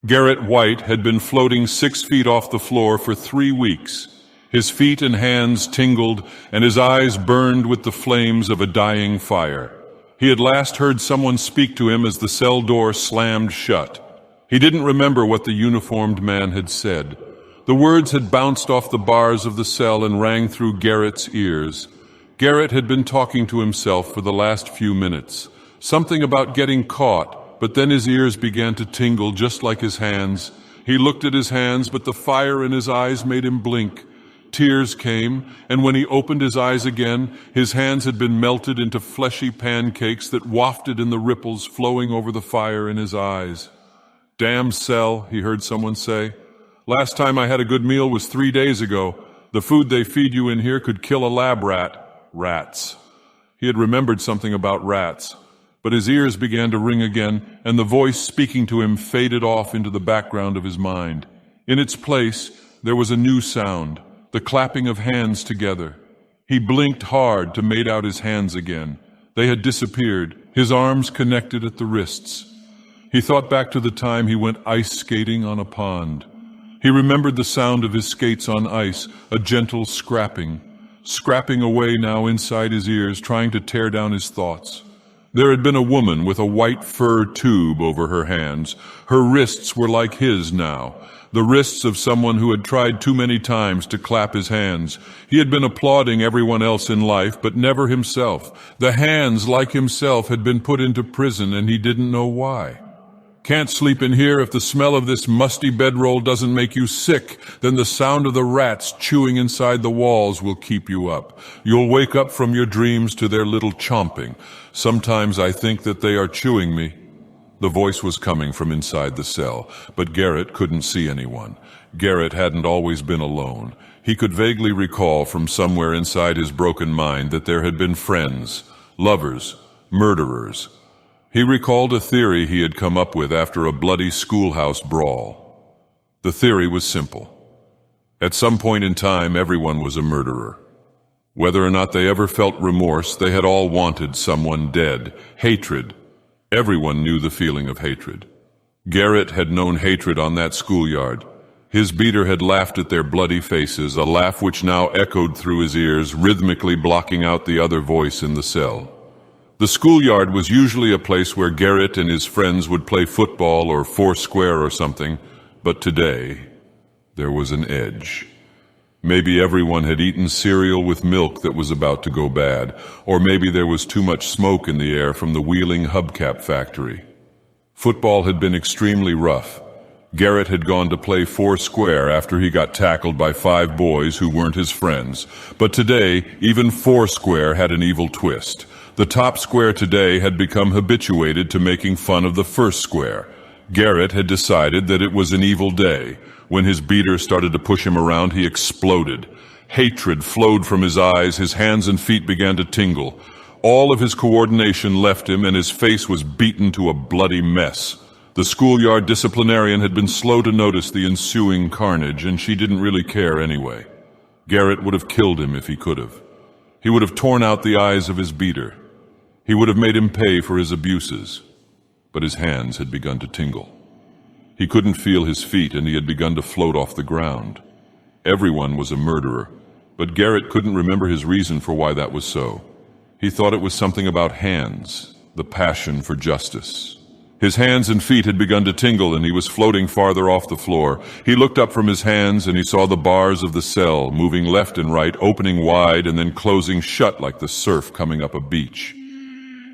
Gherit White had been floating 6 feet off the floor for 3 weeks. His feet and hands tingled, and his eyes burned with the flames of a dying fire. He had last heard someone speak to him as the cell door slammed shut. He didn't remember what the uniformed man had said. The words had bounced off the bars of the cell and rang through Gherit's ears. Gherit had been talking to himself for the last few minutes. Something about getting caught, but then his ears began to tingle just like his hands. He looked at his hands, but the fire in his eyes made him blink. Tears came, and when he opened his eyes again, his hands had been melted into fleshy pancakes that wafted in the ripples flowing over the fire in his eyes. "Damn cell," he heard someone say. "Last time I had a good meal was 3 days ago. The food they feed you in here could kill a lab rat." Rats. He had remembered something about rats, but his ears began to ring again, and the voice speaking to him faded off into the background of his mind. In its place, there was a new sound, the clapping of hands together. He blinked hard to make out his hands again. They had disappeared, his arms connected at the wrists. He thought back to the time he went ice skating on a pond. He remembered the sound of his skates on ice, a gentle scrapping away now inside his ears, trying to tear down his thoughts. There had been a woman with a white fur tube over her hands. Her wrists were like his now, the wrists of someone who had tried too many times to clap his hands. He had been applauding everyone else in life, but never himself. The hands, like himself, had been put into prison, and he didn't know why. "Can't sleep in here if the smell of this musty bedroll doesn't make you sick. Then the sound of the rats chewing inside the walls will keep you up. You'll wake up from your dreams to their little chomping. Sometimes I think that they are chewing me." The voice was coming from inside the cell, but Gherit couldn't see anyone. Gherit hadn't always been alone. He could vaguely recall from somewhere inside his broken mind that there had been friends, lovers, murderers. He recalled a theory he had come up with after a bloody schoolhouse brawl. The theory was simple. At some point in time, everyone was a murderer. Whether or not they ever felt remorse, they had all wanted someone dead. Hatred. Everyone knew the feeling of hatred. Gherit had known hatred on that schoolyard. His beater had laughed at their bloody faces, a laugh which now echoed through his ears, rhythmically blocking out the other voice in the cell. The schoolyard was usually a place where Gherit and his friends would play football or foursquare or something, but today there was an edge. Maybe everyone had eaten cereal with milk that was about to go bad, or maybe there was too much smoke in the air from the Wheeling hubcap factory. Football had been extremely rough. Gherit had gone to play foursquare after he got tackled by 5 boys who weren't his friends. But today, even foursquare had an evil twist. The top square today had become habituated to making fun of the first square. Gherit had decided that it was an evil day. When his beater started to push him around, he exploded. Hatred flowed from his eyes, his hands and feet began to tingle. All of his coordination left him, and his face was beaten to a bloody mess. The schoolyard disciplinarian had been slow to notice the ensuing carnage, and she didn't really care anyway. Gherit would have killed him if he could have. He would have torn out the eyes of his beater. He would have made him pay for his abuses. But his hands had begun to tingle. He couldn't feel his feet, and he had begun to float off the ground. Everyone was a murderer, but Gherit couldn't remember his reason for why that was so. He thought it was something about hands, the passion for justice. His hands and feet had begun to tingle, and he was floating farther off the floor. He looked up from his hands, and he saw the bars of the cell moving left and right, opening wide and then closing shut like the surf coming up a beach.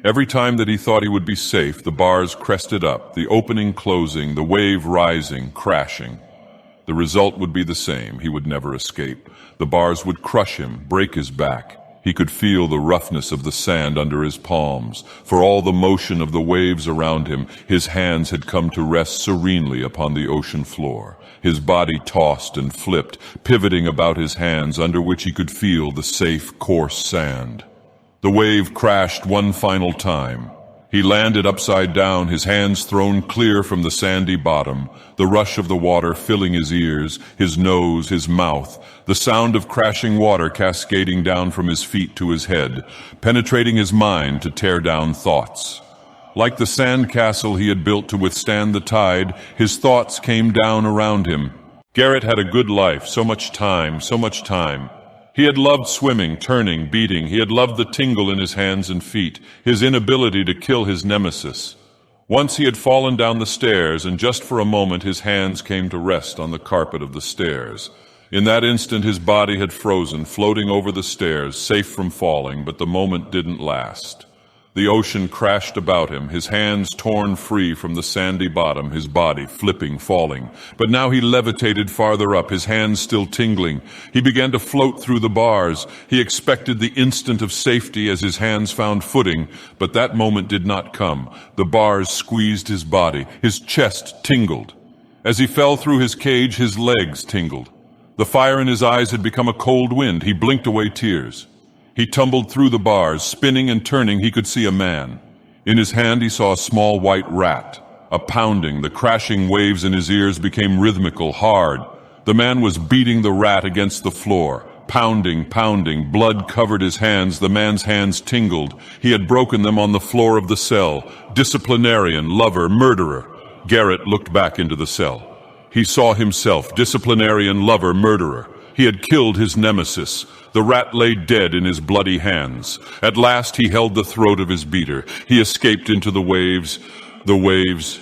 Every time that he thought he would be safe, the bars crested up, the opening closing, the wave rising, crashing. The result would be the same. He would never escape. The bars would crush him, break his back. He could feel the roughness of the sand under his palms. For all the motion of the waves around him, his hands had come to rest serenely upon the ocean floor. His body tossed and flipped, pivoting about his hands, under which he could feel the safe, coarse sand. The wave crashed one final time. He landed upside down, his hands thrown clear from the sandy bottom, the rush of the water filling his ears, his nose, his mouth, the sound of crashing water cascading down from his feet to his head, penetrating his mind to tear down thoughts. Like the sand castle he had built to withstand the tide, his thoughts came down around him. Gherit had a good life, so much time, so much time. He had loved swimming, turning, beating. He had loved the tingle in his hands and feet, his inability to kill his nemesis. Once he had fallen down the stairs, and just for a moment his hands came to rest on the carpet of the stairs. In that instant his body had frozen, floating over the stairs, safe from falling, but the moment didn't last. The ocean crashed about him, his hands torn free from the sandy bottom, his body flipping, falling. But now he levitated farther up, his hands still tingling. He began to float through the bars. He expected the instant of safety as his hands found footing, but that moment did not come. The bars squeezed his body, his chest tingled. As he fell through his cage, his legs tingled. The fire in his eyes had become a cold wind. He blinked away tears. He tumbled through the bars. Spinning and turning, he could see a man. In his hand, he saw a small white rat. A pounding, the crashing waves in his ears became rhythmical, hard. The man was beating the rat against the floor. Pounding, pounding. Blood covered his hands. The man's hands tingled. He had broken them on the floor of the cell. Disciplinarian, lover, murderer. Gherit looked back into the cell. He saw himself, disciplinarian, lover, murderer. He had killed his nemesis. The rat lay dead in his bloody hands. At last he held the throat of his beater. He escaped into the waves. The waves